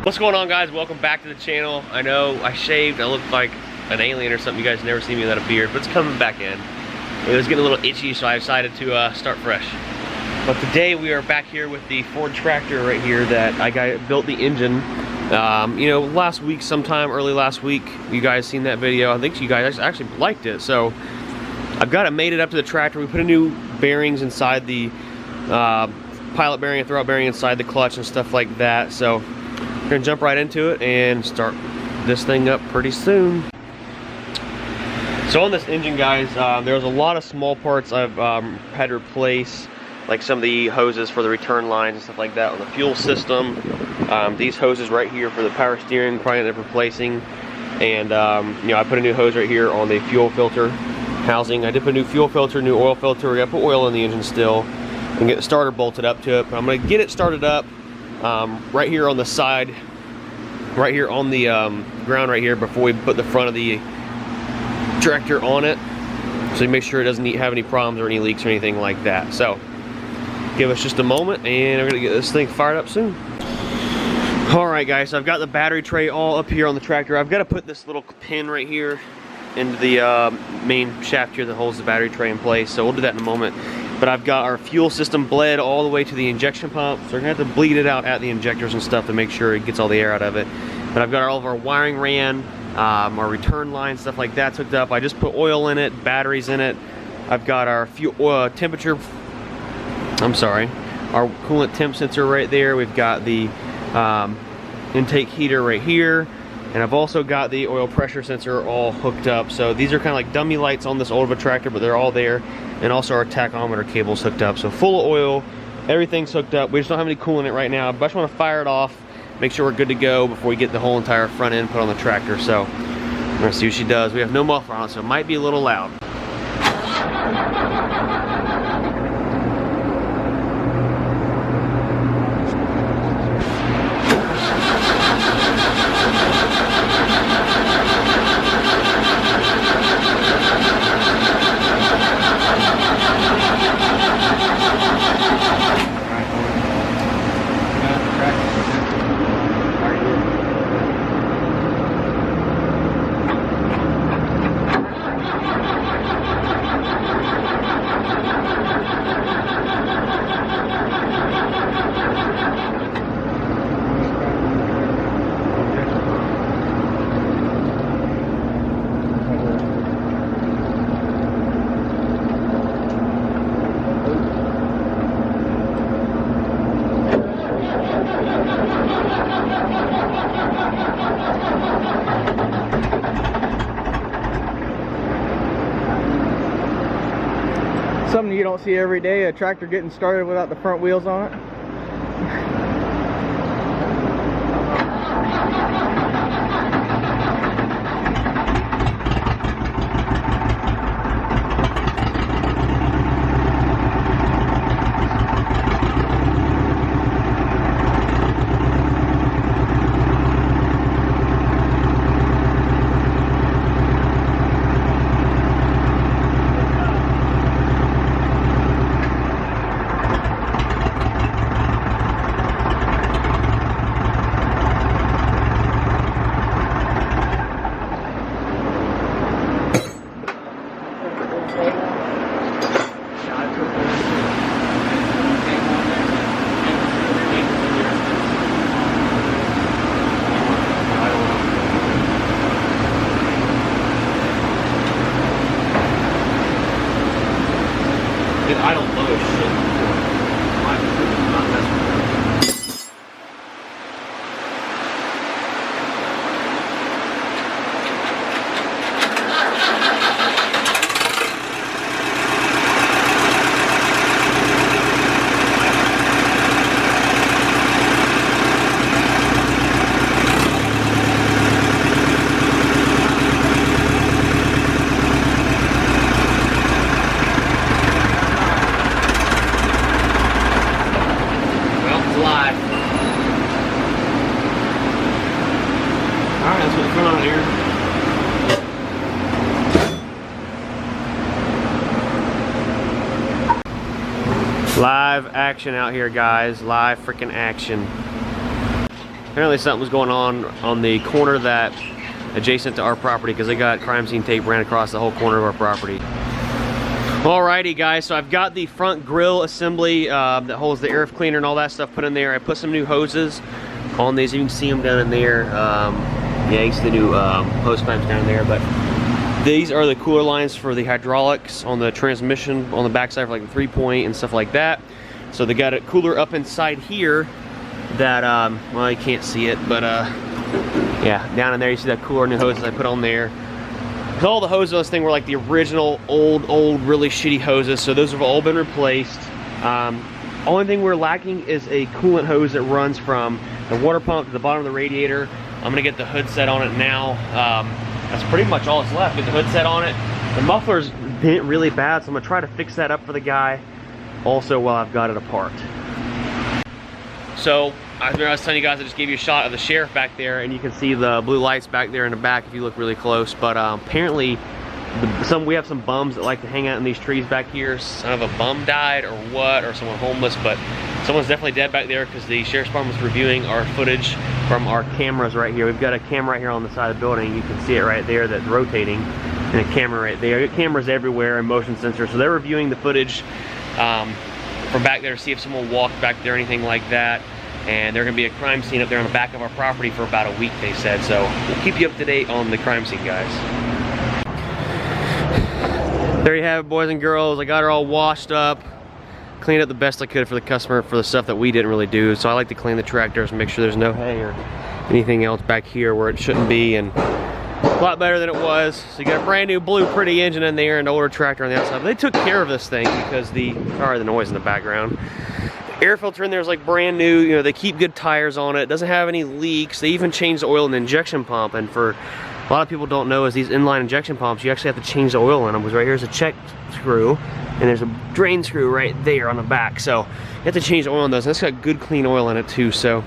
What's going on, guys? Welcome back to the channel. I know I shaved, I looked like an alien or something. You guys never see me without a beard, but it's coming back in. It was getting a little itchy, so I decided to start fresh. But today we are back here with the Ford tractor right here that I built the engine. You know, last week sometime, early last week, you guys seen that video. I think you guys actually liked it. So I've got it made it up to the tractor. We put a new bearings inside the pilot bearing and throwout bearing inside the clutch and stuff like that. So we're gonna jump right into it and start this thing up pretty soon. So on this engine, guys, there's a lot of small parts I've had to replace, like some of the hoses for the return lines and stuff like that on the fuel system. These hoses right here for the power steering probably end up replacing. And you know, I put a new hose right here on the fuel filter housing. I did put a new fuel filter, new oil filter. We got to put oil in the engine still and get the starter bolted up to it. But I'm going to get it started up right here on the side, right here on the ground right here before we put the front of the tractor on it, so you make sure it doesn't have any problems or any leaks or anything like that. So give us just a moment and we're gonna get this thing fired up soon. Alright guys, so I've got the battery tray all up here on the tractor. I've got to put this little pin right here into the main shaft here that holds the battery tray in place, so we'll do that in a moment. But I've got our fuel system bled all the way to the injection pump, so we're gonna have to bleed it out at the injectors and stuff to make sure it gets all the air out of it. But I've got all of our wiring ran, our return line, stuff like that's hooked up. I just put oil in it, batteries in it. I've got our fuel our coolant temp sensor right there. We've got the intake heater right here, and I've also got the oil pressure sensor all hooked up. So these are kind of like dummy lights on this old of a tractor, but they're all there. And also our tachometer cable's hooked up. So full of oil, everything's hooked up. We just don't have any coolant in it right now, but I just want to fire it off, make sure we're good to go before we get the whole entire front end put on the tractor. So we're gonna see what she does. We have no muffler on, so it might be a little loud. Something you don't see every day, a tractor getting started without the front wheels on it. I don't know shit. My equipment's not messing with it. Live action out here, guys. Live freaking action. Apparently something was going on the corner that adjacent to our property, because they got crime scene tape ran across the whole corner of our property. Alrighty guys, so I've got the front grill assembly that holds the air cleaner and all that stuff put in there. I put some new hoses on these. You can see them down in there. Yeah, you see the new hose clamps down there. But these are the cooler lines for the hydraulics on the transmission on the backside for like the 3-point and stuff like that. So they got a cooler up inside here that, well, you can't see it, but yeah, down in there you see that cooler new hoses I put on there. All the hoses on this thing were like the original old really shitty hoses, so those have all been replaced. Only thing we're lacking is a coolant hose that runs from the water pump to the bottom of the radiator. I'm gonna get the hood set on it now. That's pretty much all that's left. Get the hood set on it. The muffler's bent really bad, so I'm gonna try to fix that up for the guy also while I've got it apart. So I was telling you guys, I just gave you a shot of the sheriff back there, and you can see the blue lights back there in the back if you look really close. But apparently, we have some bums that like to hang out in these trees back here. Son of a bum died or what, or someone homeless, but someone's definitely dead back there because the sheriff's department was reviewing our footage from our cameras right here. We've got a camera right here on the side of the building. You can see it right there that's rotating, and a camera right there. We've got cameras everywhere and motion sensors. So they're reviewing the footage from back there to see if someone walked back there or anything like that. And there's gonna be a crime scene up there on the back of our property for about a week, they said. So we'll keep you up to date on the crime scene, guys. There you have it, boys and girls. I got her all washed up, cleaned up the best I could for the customer for the stuff that we didn't really do. So I like to clean the tractors and make sure there's no hay or anything else back here where it shouldn't be, and a lot better than it was. So you got a brand new blue pretty engine in there and an older tractor on the outside. But they took care of this thing because sorry, the noise in the background. Air filter in there is like brand new. You know, they keep good tires on it. Doesn't have any leaks. They even changed the oil in the injection pump. And for a lot of people don't know, is these inline injection pumps, you actually have to change the oil in them. Because right here's a check screw, and there's a drain screw right there on the back. So you have to change the oil in those. And it's got good clean oil in it too. So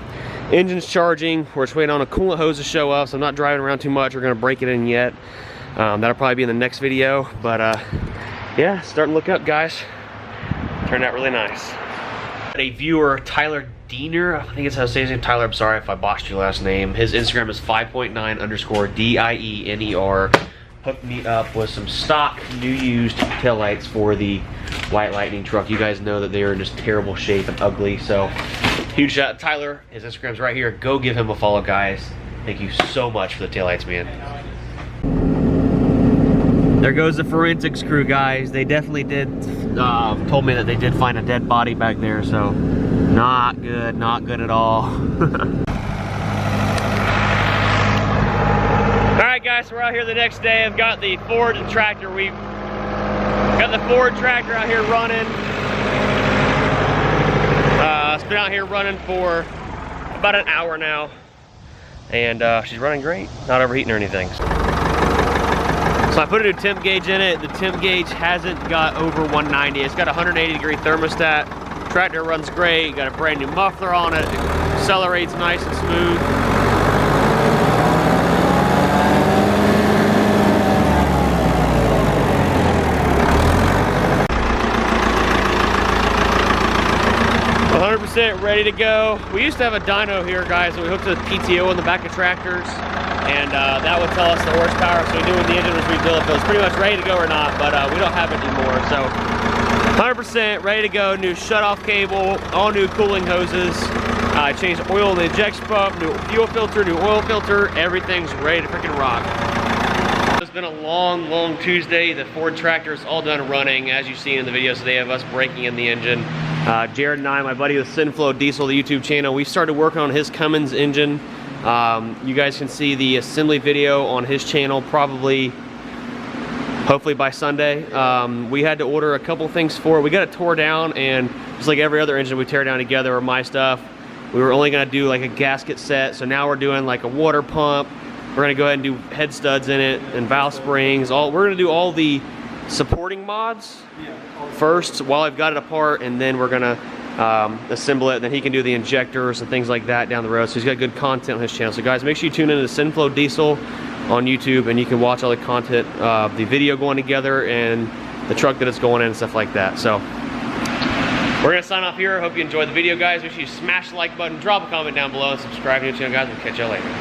engine's charging. We're just waiting on a coolant hose to show up. So I'm not driving around too much. We're gonna break it in yet. That'll probably be in the next video. But yeah, starting to look up, guys. Turned out really nice. A viewer, Tyler Diener, I think it's how to say his name. Tyler, I'm sorry if I botched your last name. His Instagram is 5.9_DIENER. Hooked me up with some stock new used taillights for the White Lightning truck. You guys know that they are in just terrible shape and ugly. So huge shout out to Tyler. His Instagram's right here. Go give him a follow, guys. Thank you so much for the taillights, man. There goes the forensics crew, guys. They definitely did, told me that they did find a dead body back there, so not good at all. Alright guys, so we're out here the next day. I've got the Ford tractor. We've got the Ford tractor out here running. It's been out here running for about an hour now, and she's running great, not overheating or anything. So I put a new temp gauge in it. The temp gauge hasn't got over 190. It's got a 180-degree thermostat. Tractor runs great. Got a brand new muffler on it. It accelerates nice and smooth. Ready to go. We used to have a dyno here, guys, that we hooked to the PTO in the back of tractors, and that would tell us the horsepower, so we knew when the engine was rebuilt if it was pretty much ready to go or not, but we don't have it anymore. So 100% ready to go. New shutoff cable, all new cooling hoses. I changed oil in the injection pump, new fuel filter, new oil filter. Everything's ready to freaking rock. It's been a long Tuesday. The Ford tractor is all done running, as you've seen in the video. So they have us breaking in the engine. Jared and I, my buddy with Sinflow Diesel, the YouTube channel, we started working on his Cummins engine. You guys can see the assembly video on his channel hopefully by Sunday. We had to order a couple things for it. We got it tore down, and just like every other engine we tear down together, or my stuff, we were only gonna do like a gasket set. So now we're doing like a water pump. We're gonna go ahead and do head studs in it and valve springs. We're gonna do all the supporting mods first while I've got it apart, and then we're gonna assemble it. Then he can do the injectors and things like that down the road. So he's got good content on his channel. So guys, make sure you tune in to Sinflow Diesel on YouTube, and you can watch all the content, the video going together and the truck that it's going in and stuff like that. So We're gonna sign off here. Hope you enjoyed the video, guys. Make sure you smash the like button, drop a comment down below, and subscribe to the channel, guys. We'll catch y'all later.